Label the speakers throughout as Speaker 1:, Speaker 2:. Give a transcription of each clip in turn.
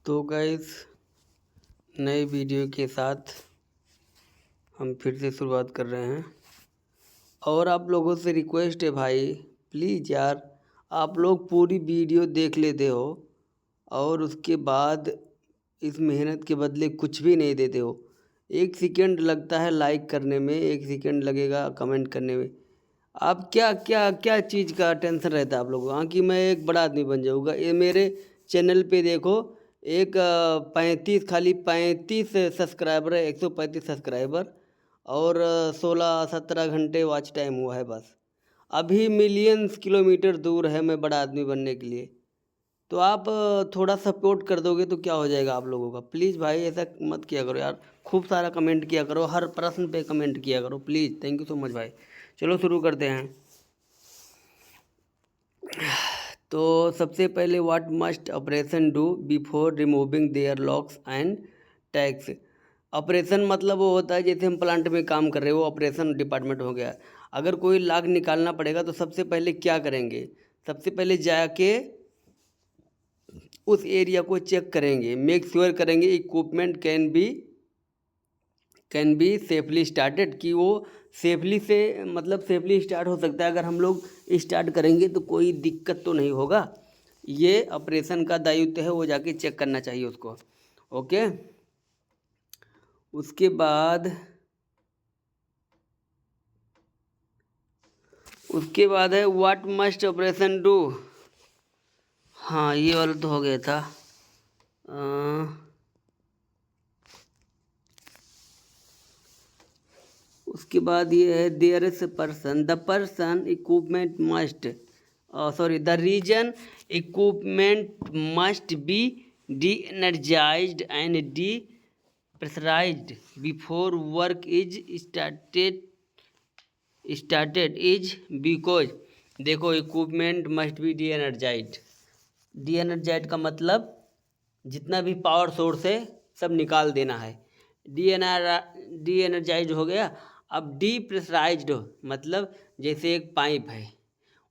Speaker 1: तो गाइस नए वीडियो के साथ हम फिर से शुरुआत कर रहे हैं और आप लोगों से रिक्वेस्ट है भाई, प्लीज़ यार आप लोग पूरी वीडियो देख लेते हो और उसके बाद इस मेहनत के बदले कुछ भी नहीं देते हो। 1 सेकंड लगता है लाइक करने में, 1 सेकंड लगेगा कमेंट करने में। आप क्या क्या क्या चीज़ का टेंशन रहता है आप लोगों को? हाँ कि मैं एक बड़ा आदमी बन जाऊँगा। ये मेरे चैनल पे देखो एक 35 सब्सक्राइबर है, 135 सब्सक्राइबर और 16-17 घंटे वॉच टाइम हुआ है बस। अभी मिलियंस किलोमीटर दूर है मैं बड़ा आदमी बनने के लिए। तो आप थोड़ा सपोर्ट कर दोगे तो क्या हो जाएगा आप लोगों का। प्लीज़ भाई ऐसा मत किया करो यार, खूब सारा कमेंट किया करो, हर प्रश्न पे कमेंट किया करो please. Thank you so much भाई। चलो शुरू करते हैं। तो सबसे पहले what must operation do before removing their locks and tags. Operation मतलब वो होता है जैसे हम प्लांट में काम कर रहे हो, ऑपरेशन डिपार्टमेंट हो गया। अगर कोई लाग निकालना पड़ेगा तो सबसे पहले क्या करेंगे? सबसे पहले जाके उस एरिया को चेक करेंगे, मेक श्योर करेंगे equipment can be safely started, कि वो सेफली से मतलब सेफली स्टार्ट हो सकता है। अगर हम लोग स्टार्ट करेंगे तो कोई दिक्कत तो नहीं होगा। ये ऑपरेशन का दायित्व है, वो जाके चेक करना चाहिए उसको। ओके, उसके बाद है व्हाट मस्ट ऑपरेशन डू। हाँ ये वाला तो हो गया था। उसके बाद ये है there is person, the person equipment must the region equipment must be de energised and de pressurised before work is started is because, देखो equipment must be de energised. De energised का मतलब जितना भी पावर सोर्स है सब निकाल देना है। डी एनर्जाइज्ड हो गया। अब डी प्रेशराइज्ड मतलब जैसे एक पाइप है,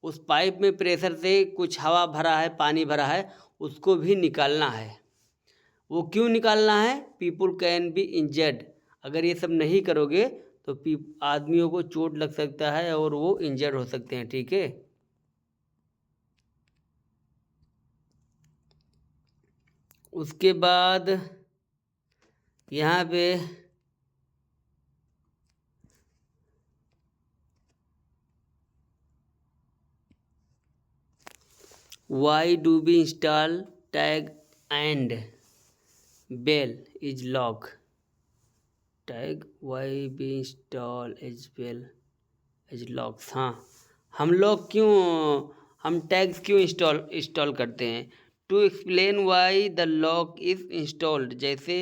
Speaker 1: उस पाइप में प्रेशर से कुछ हवा भरा है, पानी भरा है, उसको भी निकालना है। वो क्यों निकालना है? People can be injured. अगर ये सब नहीं करोगे तो आदमियों को चोट लग सकता है और वो इंजर्ड हो सकते हैं। ठीक है, उसके बाद यहाँ पे why do be install tag and well is lock. Tag why be install as well as locks. हाँ, हम टैग्स क्यों इंस्टॉल करते हैं? To explain why the lock is installed. जैसे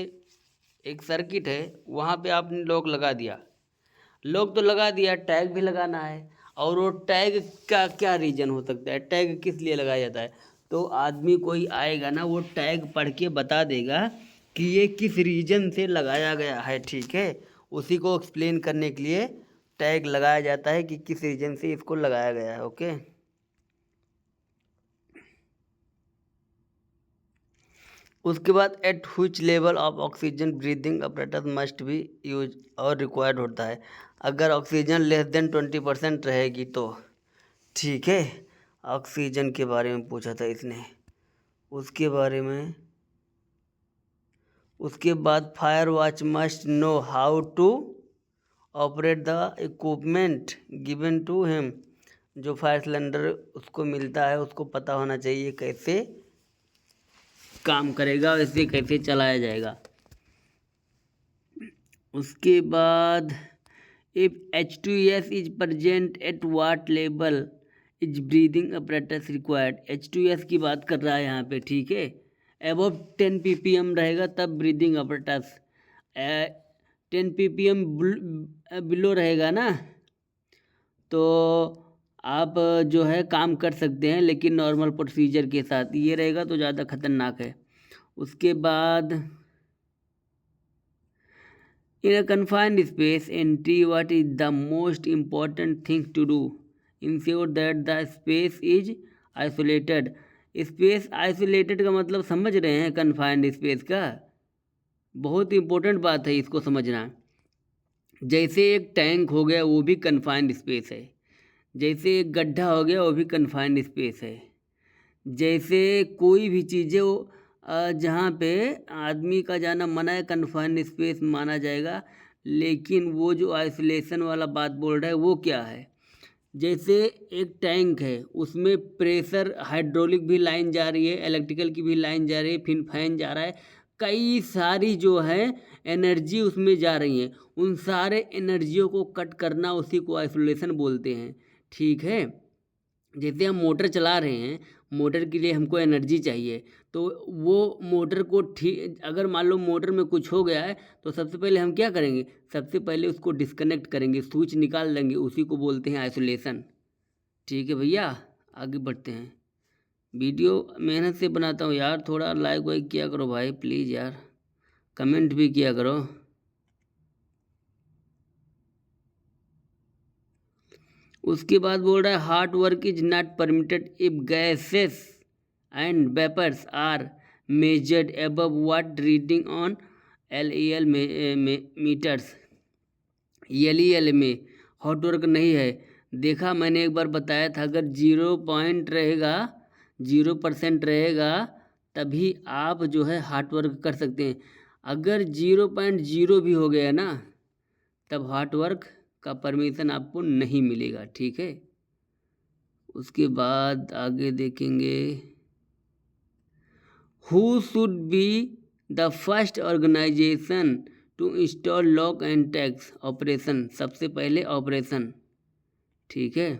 Speaker 1: एक सर्किट है, वहाँ पे आपने लॉक लगा दिया, लॉक तो लगा दिया, टैग भी लगाना है। और वो टैग का क्या रीजन हो सकता है? टैग किस लिए लगाया जाता है? तो आदमी कोई आएगा ना, वो टैग पढ़ के बता देगा कि ये किस रीजन से लगाया गया है। ठीक है, उसी को एक्सप्लेन करने के लिए टैग लगाया जाता है कि किस रीजन से इसको लगाया गया है। ओके, उसके बाद at which level of oxygen breathing apparatus must be use और रिक्वायर्ड होता है। अगर ऑक्सीजन लेस देन 20% रहेगी तो। ठीक है, ऑक्सीजन के बारे में पूछा था इसने। उसके बारे में उसके बाद fire watch must know how to operate the equipment given to him. जो फायर सिलेंडर उसको मिलता है उसको पता होना चाहिए कैसे काम करेगा, इसे कैसे चलाया जाएगा। उसके बाद if H2S is present at what level is breathing apparatus required. H2S की बात कर रहा है यहाँ पे। ठीक है, अबव 10 ppm रहेगा तब ब्रीदिंग अपरेटस, 10 ppm बिलो रहेगा ना तो आप जो है काम कर सकते हैं, लेकिन नॉर्मल प्रोसीजर के साथ। ये रहेगा तो ज़्यादा खतरनाक है। उसके बाद in a confined space entry what is the most important thing to do? Ensure that the space is isolated. Space isolated का मतलब समझ रहे हैं, कन्फाइंड स्पेस का। बहुत इंपॉर्टेंट बात है इसको समझना। जैसे एक टैंक हो गया वो भी कन्फाइंड स्पेस है, जैसे एक गड्ढा हो गया वो भी कन्फाइंड स्पेस है, जैसे कोई भी चीज़ें जहाँ पे आदमी का जाना मना है कन्फाइंड स्पेस माना जाएगा। लेकिन वो जो आइसोलेशन वाला बात बोल रहा है वो क्या है, जैसे एक टैंक है उसमें प्रेशर हाइड्रोलिक भी लाइन जा रही है, इलेक्ट्रिकल की भी लाइन जा रही है, फिर फैन जा रहा है, कई सारी जो है एनर्जी उसमें जा रही हैं। उन सारे एनर्जियों को कट करना उसी को आइसोलेशन बोलते हैं। ठीक है, जैसे हम मोटर चला रहे हैं, मोटर के लिए हमको एनर्जी चाहिए, तो वो मोटर को ठीक, अगर मान लो मोटर में कुछ हो गया है तो सबसे पहले हम क्या करेंगे, सबसे पहले उसको डिस्कनेक्ट करेंगे, स्विच निकाल देंगे, उसी को बोलते हैं आइसोलेशन। ठीक है भैया, आगे बढ़ते हैं। वीडियो मेहनत से बनाता हूँ यार, थोड़ा लाइक वाइक किया करो भाई प्लीज़ यार, कमेंट भी किया करो। उसके बाद बोल रहा है hard work is not permitted if gases and vapours are measured above what reading on LEL meters. LEL में हॉट वर्क नहीं है। देखा, मैंने एक बार बताया था, अगर 0 रहेगा, 0% रहेगा तभी आप जो है हार्ड वर्क कर सकते हैं। अगर 0.0 भी हो गया ना तब हार्ड वर्क का परमिशन आपको नहीं मिलेगा। ठीक है, उसके बाद आगे देखेंगे। Who should be the first organisation to install lock and tags operation. सबसे पहले ऑपरेशन। ठीक है,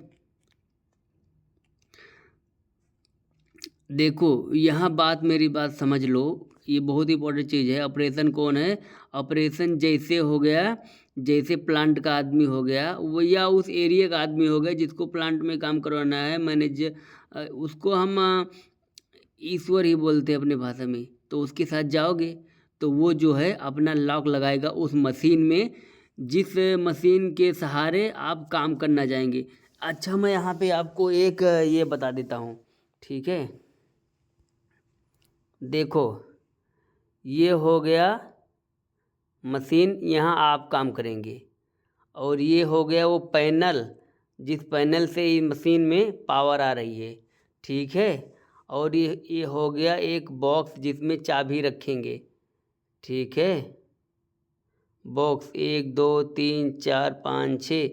Speaker 1: देखो यहाँ मेरी बात समझ लो, ये बहुत इंपॉर्टेंट चीज़ है। ऑपरेशन कौन है, ऑपरेशन जैसे हो गया, जैसे प्लांट का आदमी हो गया वो, या उस एरिया का आदमी हो गया जिसको प्लांट में काम करवाना है, मैनेजर, उसको हम ईश्वर ही बोलते हैं अपने भाषा में। तो उसके साथ जाओगे तो वो जो है अपना लॉक लगाएगा उस मशीन में, जिस मशीन के सहारे आप काम करना जाएंगे। अच्छा, मैं यहाँ पे आपको एक ये बता देता हूँ। ठीक है, देखो ये हो गया मशीन, यहाँ आप काम करेंगे, और ये हो गया वो पैनल, जिस पैनल से ये मशीन में पावर आ रही है। ठीक है, और ये हो गया एक बॉक्स जिसमें चाबी रखेंगे। ठीक है, बॉक्स 1 2 3 4 5 6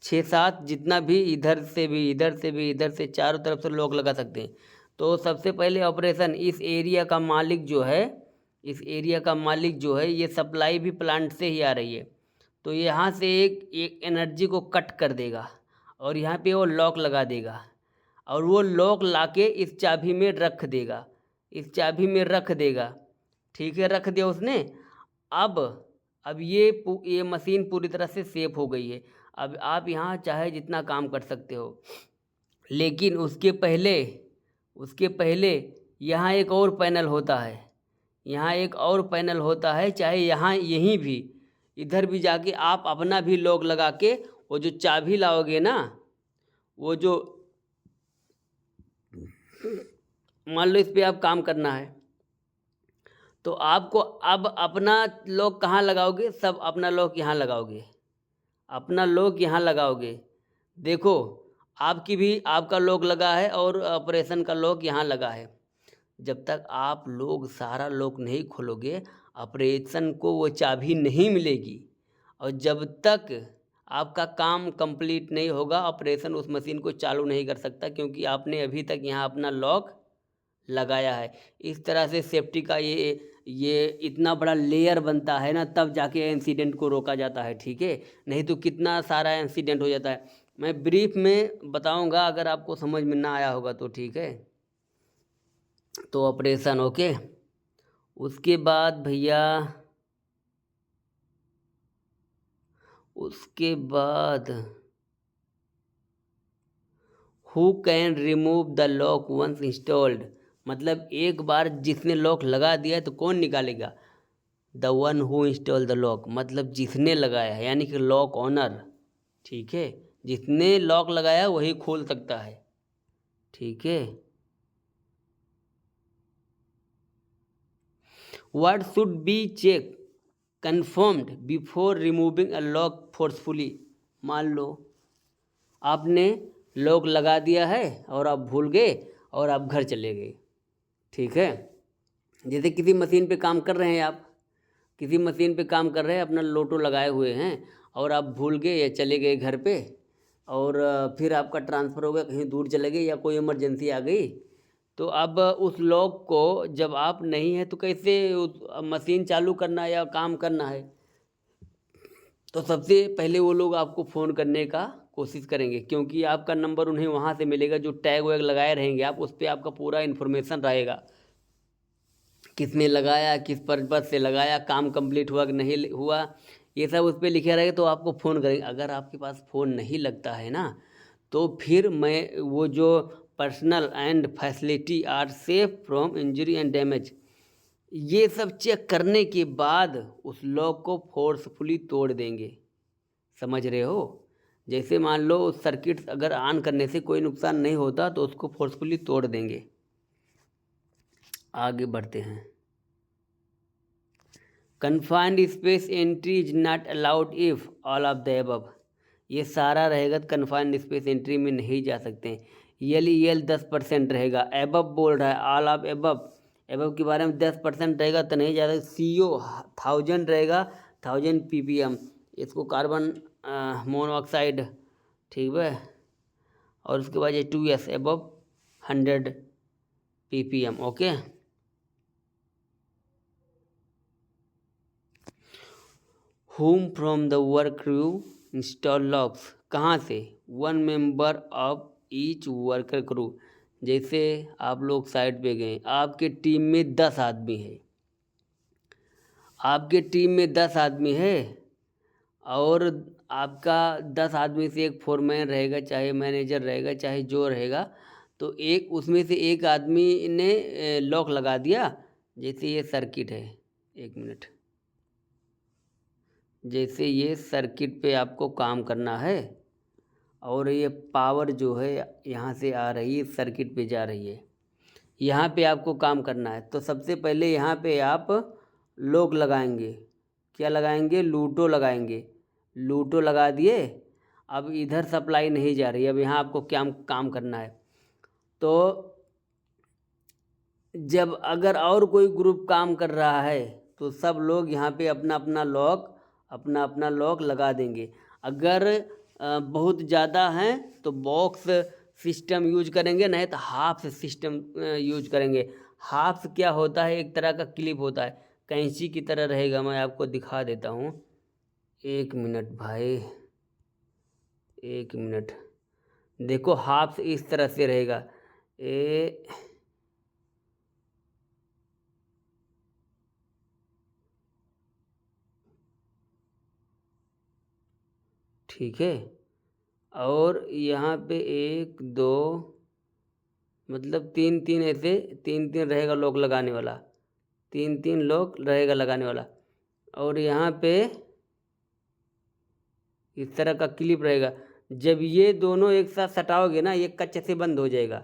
Speaker 1: 6 7, जितना भी, इधर से भी इधर से भी इधर से, चारों तरफ से लॉक लगा सकते हैं। तो सबसे पहले ऑपरेशन, इस एरिया का मालिक जो है, इस एरिया का मालिक जो है, ये सप्लाई भी प्लांट से ही आ रही है, तो यहाँ से एक एनर्जी को कट कर देगा और यहाँ पे वो लॉक लगा देगा, और वो लॉक लाके इस चाबी में रख देगा, इस चाबी में रख देगा। ठीक है, रख दिया उसने। अब ये मशीन पूरी तरह से सेफ हो गई है। अब आप यहाँ चाहे जितना काम कर सकते हो, लेकिन उसके पहले यहाँ एक और पैनल होता है, यहाँ एक और पैनल होता है, चाहे यहाँ यहीं भी, इधर भी जाके आप अपना भी लॉक लगा के वो जो चाबी लाओगे ना, वो जो मान लो इस पे आप काम करना है, तो आपको अब अपना लॉक कहाँ लगाओगे, सब अपना लॉक यहाँ लगाओगे, अपना लॉक यहाँ लगाओगे। देखो आपका लॉक लगा है और ऑपरेशन का लॉक यहाँ लगा है। जब तक आप लोग सारा लॉक नहीं खोलोगे ऑपरेशन को वो चाबी नहीं मिलेगी, और जब तक आपका काम कंप्लीट नहीं होगा ऑपरेशन उस मशीन को चालू नहीं कर सकता, क्योंकि आपने अभी तक यहाँ अपना लॉक लगाया है। इस तरह से सेफ्टी का ये इतना बड़ा लेयर बनता है ना, तब जाके इंसिडेंट को रोका जाता है। ठीक है, नहीं तो कितना सारा इंसिडेंट हो जाता है। मैं ब्रीफ में बताऊंगा, अगर आपको समझ में ना आया होगा तो। ठीक है, तो ऑपरेशन ओके। उसके बाद भैया, उसके बाद who can remove the lock once installed, मतलब एक बार जिसने लॉक लगा दिया तो कौन निकालेगा, the one who install the lock, मतलब जिसने लगाया है, यानी कि लॉक ऑनर। ठीक है, जिसने लॉक लगाया वही खोल सकता है। ठीक है, What should be checked confirmed before removing a lock forcefully? मान लो आपने लॉक लगा दिया है और आप भूल गए और आप घर चले गए, ठीक है। जैसे किसी मशीन पे काम कर रहे हैं, आप किसी मशीन पे काम कर रहे हैं, अपना लोटो लगाए हुए हैं और आप भूल गए या चले गए घर पे, और फिर आपका ट्रांसफ़र हो गया, कहीं दूर चले गए या कोई इमरजेंसी आ गई, तो अब उस लॉक को जब आप नहीं है तो कैसे उस मशीन चालू करना या काम करना है, तो सबसे पहले वो लोग आपको फ़ोन करने का कोशिश करेंगे, क्योंकि आपका नंबर उन्हें वहाँ से मिलेगा, जो टैग वैग लगाए रहेंगे आप, उस पर आपका पूरा इन्फॉर्मेशन रहेगा, किसने लगाया, किस पर्पज़ से लगाया, काम कंप्लीट हुआ कि नहीं हुआ, ये सब उस पर लिखे रहेगा, तो आपको फ़ोन करेंगे। अगर आपके पास फ़ोन नहीं लगता है ना, तो फिर मैं वो जो personal and facility are safe from injury and damage, ये सब चेक करने के बाद उस लॉक को फोर्सफुली तोड़ देंगे। समझ रहे हो? जैसे मान लो सर्किट अगर ऑन करने से कोई नुकसान नहीं होता तो उसको फोर्सफुली तोड़ देंगे। आगे बढ़ते हैं। Confined space entry is not allowed if all of the above, ये सारा रहेगा तो कन्फाइंड स्पेस एंट्री में नहीं जा सकते। यल 10% रहेगा, एबव बोल रहा है, ऑल ऑफ एबव, एबव के बारे में 10% रहेगा तो नहीं जा सकता। CO 1000 रहेगा, 1000 ppm, इसको कार्बन मोनोऑक्साइड, ठीक है। और उसके बाद ये 2s above 100 ppm, okay. Whom from the work crew install locks, कहाँ से? 1 member of each worker crew, जैसे आप लोग साइट पे गए, आपके टीम में 10 आदमी है, आपके टीम में 10 आदमी है, और आपका 10 आदमी से एक फोरमैन रहेगा, चाहे मैनेजर रहेगा, चाहे जो रहेगा, तो एक उसमें से एक आदमी ने लॉक लगा दिया। जैसे ये सर्किट है, एक मिनट, जैसे ये सर्किट पे आपको काम करना है और ये पावर जो है यहाँ से आ रही है, सर्किट पे जा रही है, यहाँ पे आपको काम करना है, तो सबसे पहले यहाँ पे आप लॉक लगाएंगे। क्या लगाएंगे? लूटो लगाएंगे। लूटो लगा दिए, अब इधर सप्लाई नहीं जा रही, अब यहाँ आपको क्या काम करना है, तो जब अगर और कोई ग्रुप काम कर रहा है तो सब लोग यहाँ पे अपना अपना लॉक लगा देंगे। अगर बहुत ज़्यादा हैं तो बॉक्स सिस्टम यूज करेंगे, नहीं तो हाफ सिस्टम यूज करेंगे। हाफ क्या होता है? एक तरह का क्लिप होता है, कैंची की तरह रहेगा, मैं आपको दिखा देता हूँ, एक मिनट भाई, एक मिनट, देखो हाफ इस तरह से रहेगा, ठीक है। और यहाँ पे 1 2 मतलब 3 ऐसे 3 रहेगा लॉक लगाने वाला, 3 लॉक रहेगा लगाने वाला, और यहाँ पे इस तरह का क्लिप रहेगा। जब ये दोनों एक साथ सटाओगे ना, ये कच्चे से बंद हो जाएगा,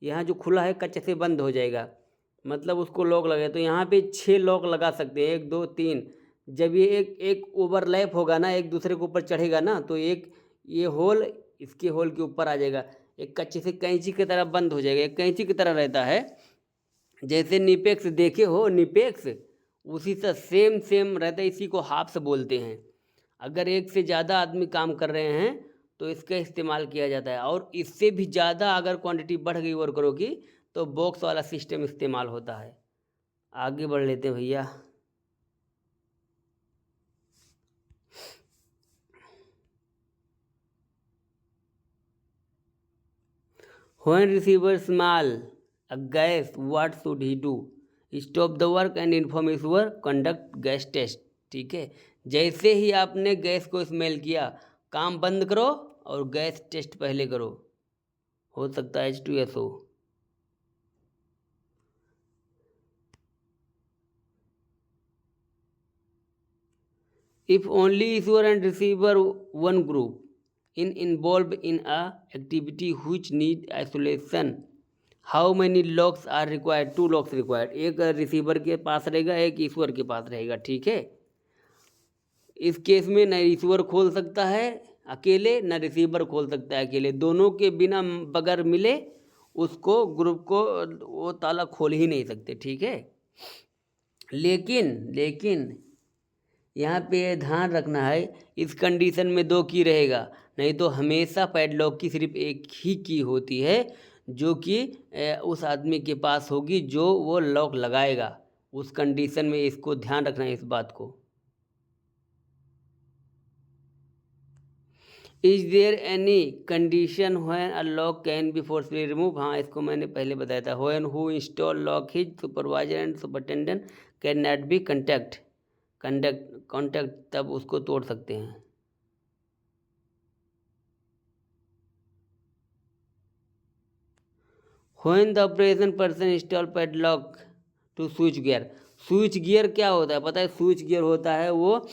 Speaker 1: यहाँ जो खुला है कच्चे से बंद हो जाएगा, मतलब उसको लॉक लगे। तो यहाँ पे 6 लॉक लगा सकते हैं, 1 2 3। जब ये एक ओवरलैप होगा ना, एक दूसरे के ऊपर चढ़ेगा ना, तो एक ये होल इसके होल के ऊपर आ जाएगा, एक कच्चे से कैंची की तरह बंद हो जाएगा। एक कैंची की तरह रहता है, जैसे निपेक्स देखे हो, निपेक्स उसी से सेम रहता है, इसी को हाफ से बोलते हैं। अगर एक से ज़्यादा आदमी काम कर रहे हैं तो इसका इस्तेमाल किया जाता है, और इससे भी ज़्यादा अगर क्वांटिटी बढ़ गई वर्करों की तो बॉक्स वाला सिस्टम इस्तेमाल होता है। आगे बढ़ लेते हैं भैया। When receiver smell a gas, what should he do? Stop the work and inform issuer, conduct gas test, ठीक है। जैसे ही आपने गैस को स्मेल किया, काम बंद करो और गैस टेस्ट पहले करो, हो सकता है H2SO। If only issuer and receiver one group involved in a activity which need isolation how many locks are required, 2 locks required, एक रिसीवर के पास रहेगा, एक ईश्वर के पास रहेगा, ठीक है। इस केस में न रिसीवर खोल सकता है अकेले, न रिसीवर खोल सकता है अकेले, दोनों के बिना बगैर मिले उसको ग्रुप को वो ताला खोल ही नहीं सकते, ठीक है। लेकिन यहाँ पे ध्यान रखना है, इस कंडीशन में 2 की रहेगा, नहीं तो हमेशा पैडलॉक की सिर्फ एक ही की होती है, जो कि उस आदमी के पास होगी जो वो लॉक लगाएगा। उस कंडीशन में इसको ध्यान रखना है, इस बात को। Is there any condition when a lock can be forcefully remove? हाँ, इसको मैंने पहले बताया था। When who install lock his supervisor and superintendent can not be contact, तब उसको तोड़ सकते हैं। When the operation person install padlock to switch gear, switch gear क्या होता है पता है? स्विच गियर होता है वो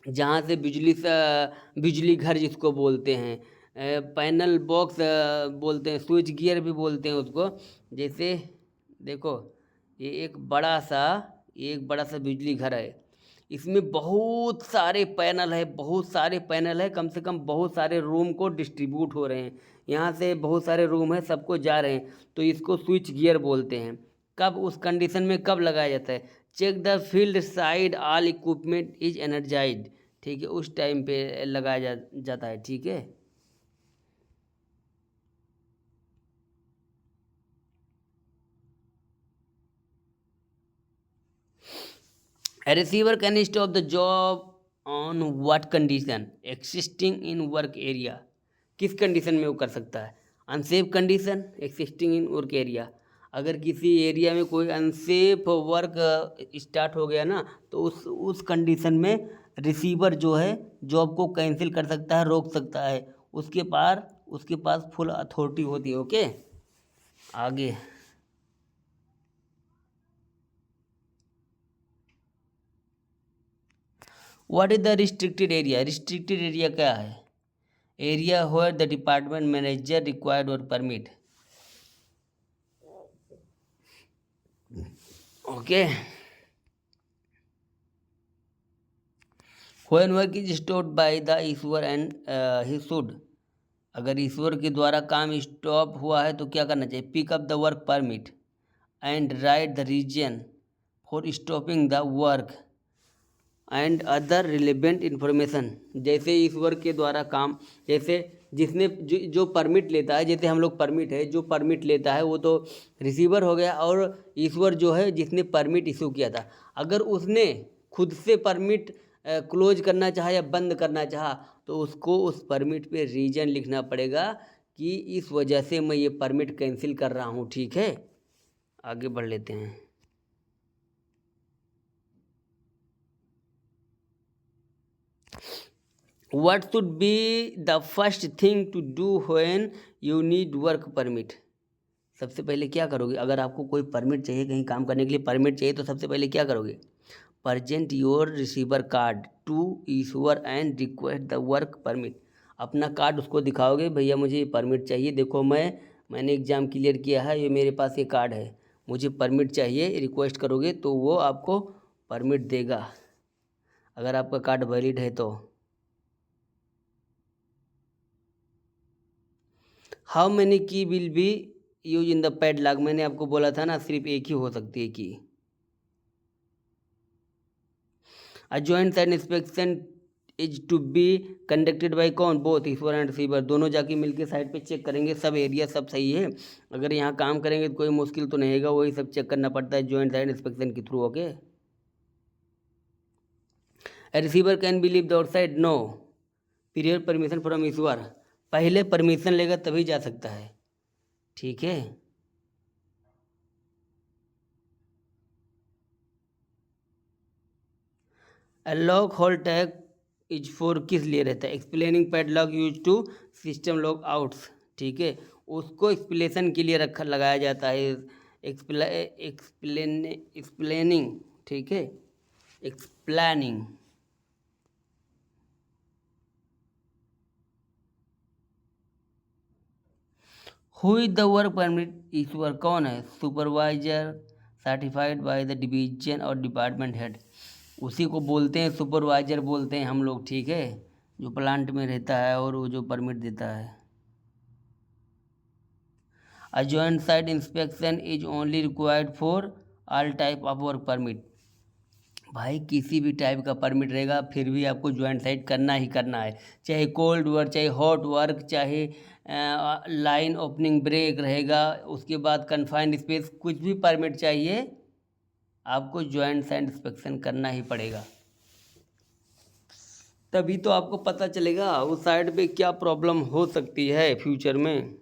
Speaker 1: जहाँ से बिजली घर जिसको बोलते हैं, पैनल बॉक्स बोलते हैं, स्विच गियर भी बोलते हैं उसको। जैसे देखो, ये एक बड़ा सा बिजली घर है, इसमें बहुत सारे पैनल है, कम से कम बहुत सारे रूम को डिस्ट्रीब्यूट हो रहे हैं, यहाँ से बहुत सारे रूम है, सबको जा रहे हैं, तो इसको स्विच गियर बोलते हैं। कब, उस कंडीशन में कब लगाया जाता है? Check the field side all equipment is energised, ठीक है, उस टाइम पे लगाया जाता है, ठीक है। A receiver can stop the job on what condition? Existing in work area, किस कंडीशन में वो कर सकता है? Unsafe condition, existing in work area. अगर किसी एरिया में कोई अनसेफ वर्क स्टार्ट हो गया ना, तो उस कंडीशन में रिसीवर जो है जॉब को कैंसिल कर सकता है, रोक सकता है, उसके पास फुल अथॉरिटी होती है, ओके। आगे, what is the restricted area? Restricted area क्या है? Area where the department manager required और permit, okay. When work is stopped by the issuer and he should, अगर ईश्वर के द्वारा काम स्टॉप हुआ है तो क्या करना चाहिए? Pick up the work permit and write the reason for stopping the work and other relevant information. जैसे ईश्वर के द्वारा काम, जैसे जिसने जो परमिट लेता है, जैसे हम लोग परमिट है, जो परमिट लेता है वो तो रिसीवर हो गया, और ईश्वर जो है जिसने परमिट इशू किया था, अगर उसने खुद से परमिट क्लोज करना चाहा या बंद करना चाहा, तो उसको उस परमिट पे रीजन लिखना पड़ेगा कि इस वजह से मैं ये परमिट कैंसिल कर रहा हूँ, ठीक है। आगे बढ़ लेते हैं। What should be the first thing to do when you need work permit? सबसे पहले क्या करोगे? अगर आपको कोई परमिट चाहिए, कहीं काम करने के लिए परमिट चाहिए, तो सबसे पहले क्या करोगे? Present your receiver card to issuer and request the work permit. अपना कार्ड उसको दिखाओगे, भैया मुझे ये परमिट चाहिए, देखो मैंने एग्ज़ाम क्लियर किया है, ये मेरे पास ये कार्ड है, मुझे परमिट चाहिए, रिक्वेस्ट करोगे तो वो आपको परमिट देगा, अगर आपका कार्ड वैलिड है तो। हाउ मैनी की will be use in the padlock? मैंने आपको बोला था ना, सिर्फ एक ही हो सकती है की। A joint side inspection is to be conducted by कौन? बोथ ईश्वर एंड रिसीवर, दोनों जाके मिलके साइड पे चेक करेंगे सब एरिया सब सही है। अगर यहाँ काम करेंगे तो कोई मुश्किल तो नहीं होगा, वही सब चेक करना पड़ता है जॉइंट साइड इंस्पेक्शन के through, okay. A receiver can be leave the outside? No, prior permission from issuer, पहले परमिशन लेगा तभी जा सकता है, ठीक है। Lock hold tag is for किस लिए रहता है? Explaining padlock use to system lock outs, ठीक है, उसको एक्सप्लेशन के लिए लगाया जाता है। एक्सप्लेनिंग, ठीक है, explaining. Who is the work permit issuer कौन है? Supervisor certified by the division और डिपार्टमेंट हेड, उसी को बोलते हैं सुपरवाइजर बोलते हैं हम लोग, ठीक है, जो प्लांट में रहता है और वो जो परमिट देता है। A joint site inspection is only required for all type of work permit. भाई किसी भी टाइप का परमिट रहेगा फिर भी आपको ज्वाइंट साइट करना ही करना है, चाहे कोल्ड वर्क, चाहे हॉट वर्क, चाहे लाइन ओपनिंग ब्रेक रहेगा, उसके बाद कन्फाइंड स्पेस, कुछ भी परमिट चाहिए आपको ज्वाइंट साइट इंस्पेक्शन करना ही पड़ेगा। तभी तो आपको पता चलेगा उस साइट पे क्या प्रॉब्लम हो सकती है फ्यूचर में।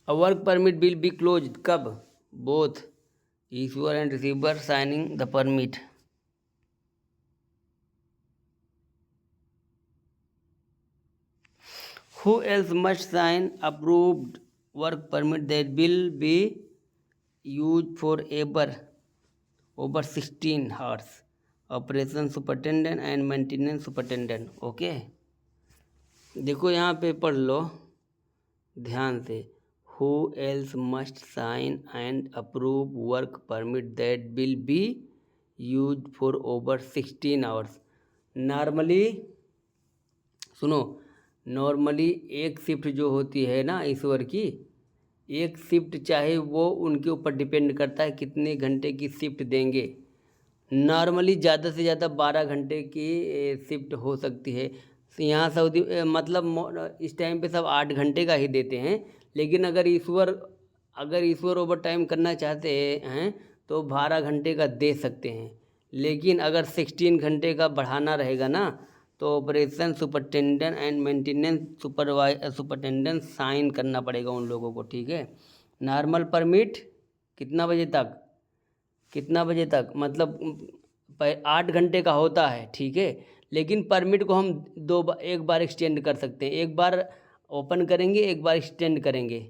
Speaker 1: A work permit will be close कब? Both issuer and receiver signing the permit. Who else must sign approved work permit that will be used forever over 16 hours? Operation superintendent and maintenance superintendent. Okay, देखो यहाँ पे पढ़ लो ध्यान से। Who else must sign and approve work permit that will be used for over 16 hours? Normally सुनो, normally एक shift जो होती है ना ईश्वर की, एक शिफ्ट चाहे वो उनके ऊपर डिपेंड करता है कितने घंटे की शिफ्ट देंगे। नॉर्मली ज़्यादा से ज़्यादा 12 घंटे की शिफ्ट हो सकती है। यहाँ सऊदी मतलब इस टाइम पे सब 8 घंटे का ही देते हैं, लेकिन अगर ईश्वर ओवर टाइम करना चाहते हैं तो 12 घंटे का दे सकते हैं। लेकिन अगर 16 घंटे का बढ़ाना रहेगा ना तो operation superintendent and maintenance superintendent sign करना पड़ेगा उन लोगों को, ठीक है। नॉर्मल परमिट कितना बजे तक मतलब 8 घंटे का होता है, ठीक है, लेकिन परमिट को हम एक बार एक्सटेंड कर सकते हैं। एक बार ओपन करेंगे, एक बार एक्सटेंड करेंगे।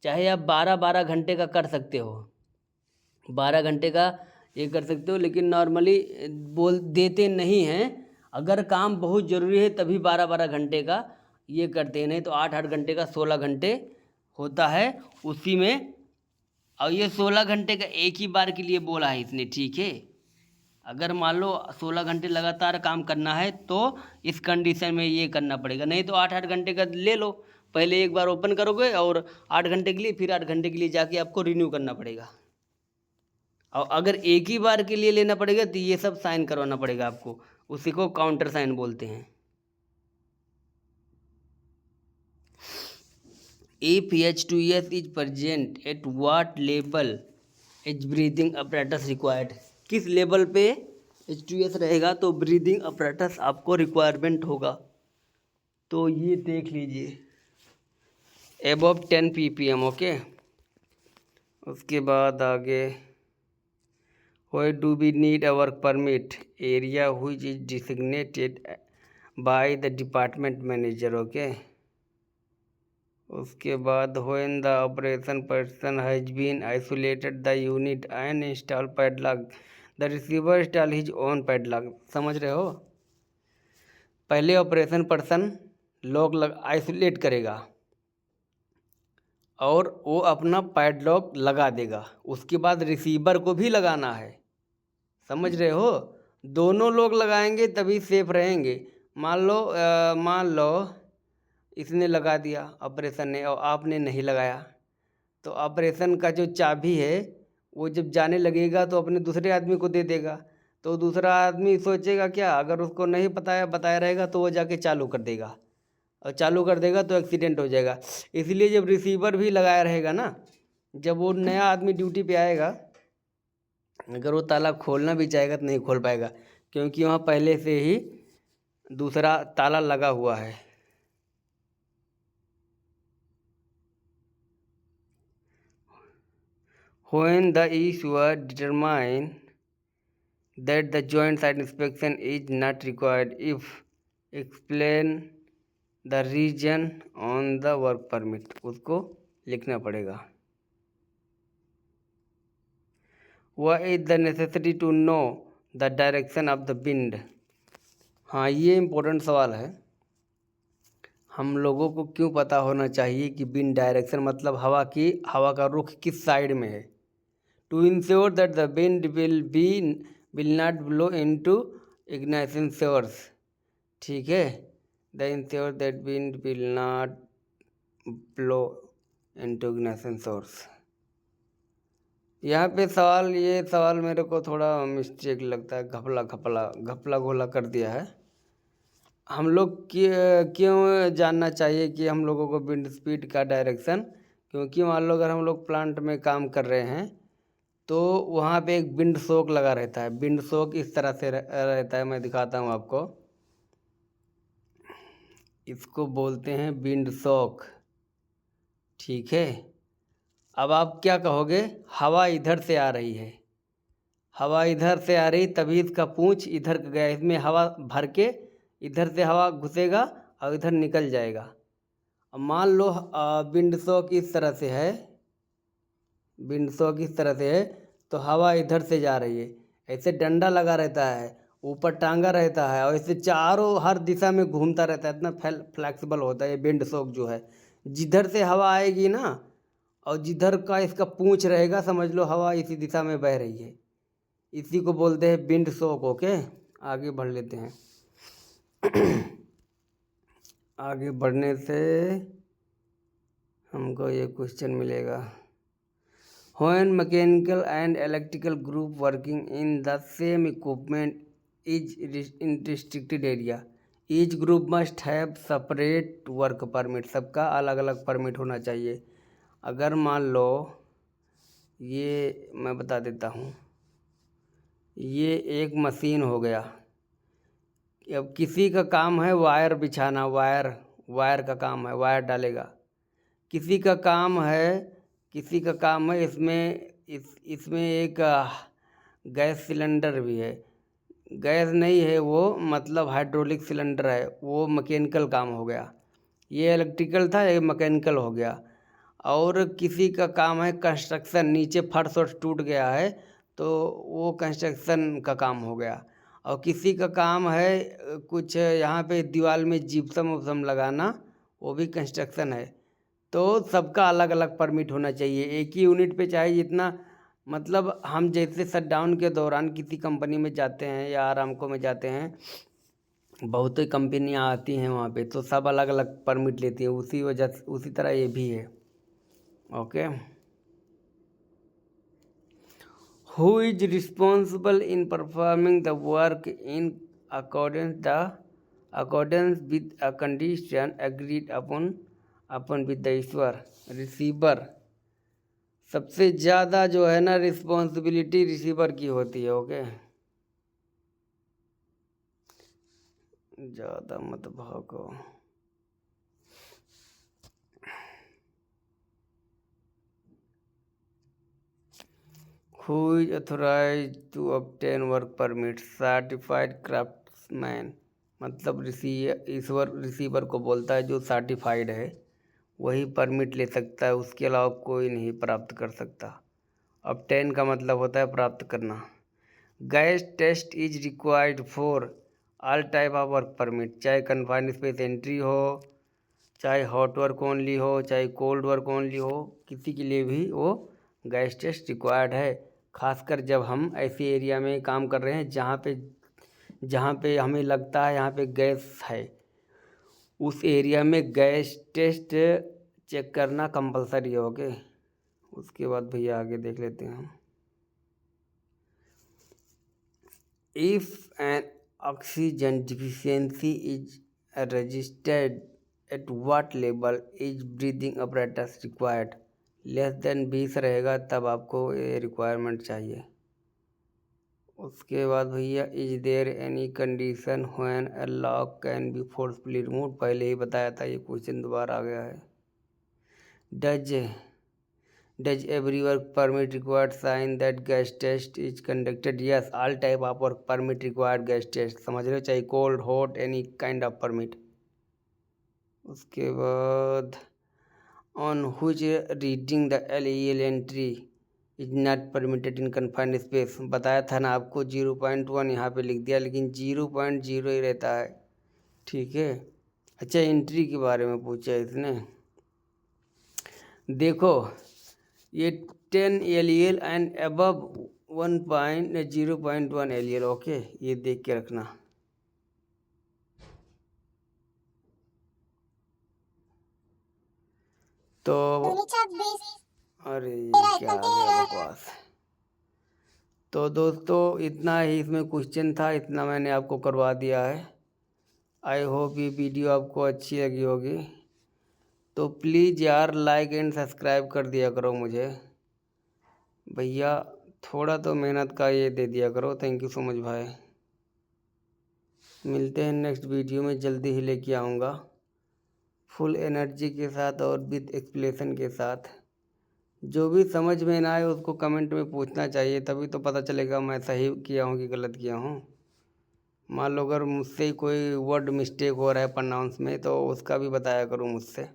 Speaker 1: चाहे आप 12 घंटे का कर सकते हो, 12 घंटे का ये कर सकते हो, लेकिन नॉर्मली बोल देते नहीं हैं। अगर काम बहुत ज़रूरी है तभी 12 घंटे का ये करते हैं, नहीं तो 8 घंटे का 16 घंटे होता है उसी में। और ये 16 घंटे का एक ही बार के लिए बोला है इसने, ठीक है। अगर मान लो 16 घंटे लगातार काम करना है तो इस कंडीशन में ये करना पड़ेगा, नहीं तो 8 घंटे का ले लो। पहले एक बार ओपन करोगे और 8 घंटे के लिए, फिर 8 घंटे के लिए जाके आपको रिन्यू करना पड़ेगा। और अगर एक ही बार के लिए लेना पड़ेगा तो ये सब साइन करवाना पड़ेगा आपको, उसी को काउंटर साइन बोलते हैं। If H2S is present at what level is breathing apparatus required? किस लेवल पे H2S रहेगा तो ब्रीदिंग अपरेटस आपको रिक्वायरमेंट होगा, तो ये देख लीजिए। Above 10 ppm, okay. उसके बाद आगे Why do we need a work permit? Area which is designated by the department manager, okay. उसके बाद when the operation person has been isolated the unit and install padlock, the receiver install his own padlock. समझ रहे हो? पहले operation person lock isolate करेगा और वो अपना पैडलॉक लगा देगा, उसके बाद रिसीवर को भी लगाना है। समझ रहे हो? दोनों लोग लगाएंगे तभी सेफ रहेंगे। मान लो इसने लगा दिया ऑपरेशन ने और आपने नहीं लगाया, तो ऑपरेशन का जो चाबी है वो जब जाने लगेगा तो अपने दूसरे आदमी को दे देगा, तो दूसरा आदमी सोचेगा क्या, अगर उसको नहीं बताया रहेगा तो वो जाके चालू कर देगा, और चालू कर देगा तो एक्सीडेंट हो जाएगा। इसलिए जब रिसीवर भी लगाया रहेगा ना, जब वो नया आदमी ड्यूटी पे आएगा, अगर वो ताला खोलना भी चाहेगा तो नहीं खोल पाएगा, क्योंकि वहाँ पहले से ही दूसरा ताला लगा हुआ है। When the issuer determine that the joint site inspection is not required, if explain the reason on the work permit, उसको लिखना पड़ेगा। What is the necessity to know the direction of the wind? हाँ, ये important सवाल है। हम लोगों को क्यों पता होना चाहिए कि विंड डायरेक्शन मतलब हवा का रुख किस साइड में है? To ensure that the wind will not blow into ignition source. ठीक है, the ensure that wind will not blow into ignition source. यहाँ पे ये सवाल मेरे को थोड़ा मिस्टेक लगता है, घपला घोला कर दिया है। हम लोग क्यों जानना चाहिए कि हम लोगों को विंड स्पीड का डायरेक्शन? क्योंकि मान लो अगर हम लोग प्लांट में काम कर रहे हैं तो वहाँ पे एक विंड शॉक लगा रहता है। विंड शॉक इस तरह से रहता है, मैं दिखाता हूँ आपको। इसको बोलते हैं विंड शॉक। ठीक है, अब आप क्या कहोगे? हवा इधर से आ रही है, हवा इधर से आ रही, तभी इसका पूंछ इधर गया, इसमें हवा भर के इधर से हवा घुसेगा और इधर निकल जाएगा। अब मान लो विंड शॉक इस तरह से है, विंड शॉक इस तरह से है तो हवा इधर से जा रही है, ऐसे डंडा लगा रहता है, ऊपर टांगा रहता है और ऐसे चारों हर दिशा में घूमता रहता है। इतना फ्लेक्सिबल होता है ये विंड शॉक जो है। जिधर से हवा आएगी ना और जिधर का इसका पूंछ रहेगा, समझ लो हवा इसी दिशा में बह रही है। इसी को बोलते हैं विंड शॉक। ओके, आगे बढ़ लेते हैं। आगे बढ़ने से हमको ये क्वेश्चन मिलेगा, when mechanical and electrical group working in the same equipment is in restricted area, each group must have separate work permit. सबका अलग अलग परमिट होना चाहिए। अगर मान लो ये मैं बता देता हूँ, ये एक मशीन हो गया। अब किसी का काम है वायर बिछाना, वायर का काम है, वायर डालेगा। किसी का काम है इसमें एक गैस सिलेंडर भी है। गैस नहीं है वो, मतलब हाइड्रोलिक सिलेंडर है, वो मैकेनिकल काम हो गया। ये इलेक्ट्रिकल था, ये मैकेनिकल हो गया। और किसी का काम है कंस्ट्रक्शन, नीचे फर्श वर्श टूट गया है तो वो कंस्ट्रक्शन का काम हो गया। और किसी का काम है कुछ यहाँ पे दीवार में जिप्सम उप्सम लगाना, वो भी कंस्ट्रक्शन है। तो सबका अलग अलग परमिट होना चाहिए। एक ही यूनिट पे चाहे जितना, मतलब हम जैसे शटडाउन के दौरान किसी कंपनी में जाते हैं या आरामको में जाते हैं, बहुत ही कंपनियाँ आती हैं वहाँ पे, तो सब अलग अलग परमिट लेती हैं। उसी तरह ये भी है। Okay, who is responsible in performing the work in accordance with a condition agreed upon with the Ishwar? Receiver. सबसे ज़्यादा जो है ना रिस्पॉन्सिबिलिटी रिसीवर की होती है। ओके, ज़्यादा मत भागो। Who is authorized to obtain work permit? Certified craftsman. मतलब रिसीवर को बोलता है जो सर्टिफाइड है वही परमिट ले सकता है, उसके अलावा कोई नहीं प्राप्त कर सकता। obtain का मतलब होता है प्राप्त करना। Gas test is required for all type of work permit, चाहे कन्फाइंड स्पेस एंट्री हो, चाहे हॉट वर्क ओनली हो, चाहे कोल्ड वर्क ओनली हो, किसी के लिए भी वो गैस टेस्ट रिक्वायर्ड है। खासकर जब हम ऐसे एरिया में काम कर रहे हैं जहाँ पे हमें लगता है यहाँ पे गैस है, उस एरिया में गैस टेस्ट चेक करना कंपलसरी है। ओके, उसके बाद भैया आगे देख लेते हैं हम। If N oxygen deficiency is registered at what level is breathing apparatus required? Less than 20 रहेगा तब आपको ये रिक्वायरमेंट चाहिए। उसके बाद भैया is there any condition when a lock can be forcefully remove? पहले ही बताया था, ये क्वेश्चन दोबारा आ गया है। Does every work permit required sign that gas test is conducted? Yes, all type of work permit required gas test. समझ रहे हो, चाहे cold hot any kind of permit. उसके बाद on which reading the LEL entry is not permitted in confined space? बताया था ना आपको, 0.1 यहाँ पे लिख दिया, लेकिन 0.0 ही रहता है। ठीक है, अच्छा, एंट्री के बारे में पूछा है इसने। देखो ये 10 LEL and above 0.1 LEL, okay, ये देख के रखना। तो अरे क्या आ गया बकवास। तो दोस्तों इतना ही इसमें क्वेश्चन था, इतना मैंने आपको करवा दिया है। आई होप ये वीडियो आपको अच्छी लगी होगी। तो प्लीज़ यार लाइक एंड सब्सक्राइब कर दिया करो मुझे भैया, थोड़ा तो मेहनत का ये दे दिया करो। थैंक यू सो मच भाई। मिलते हैं नेक्स्ट वीडियो में, जल्दी ही लेके आऊँगा फुल एनर्जी के साथ और विद एक्सप्लेनेशन के साथ। जो भी समझ में ना आए उसको कमेंट में पूछना चाहिए, तभी तो पता चलेगा मैं सही किया हूँ कि गलत किया हूँ। मान लो अगर मुझसे कोई वर्ड मिस्टेक हो रहा है प्रोनाउंस में, तो उसका भी बताया करूँ मुझसे।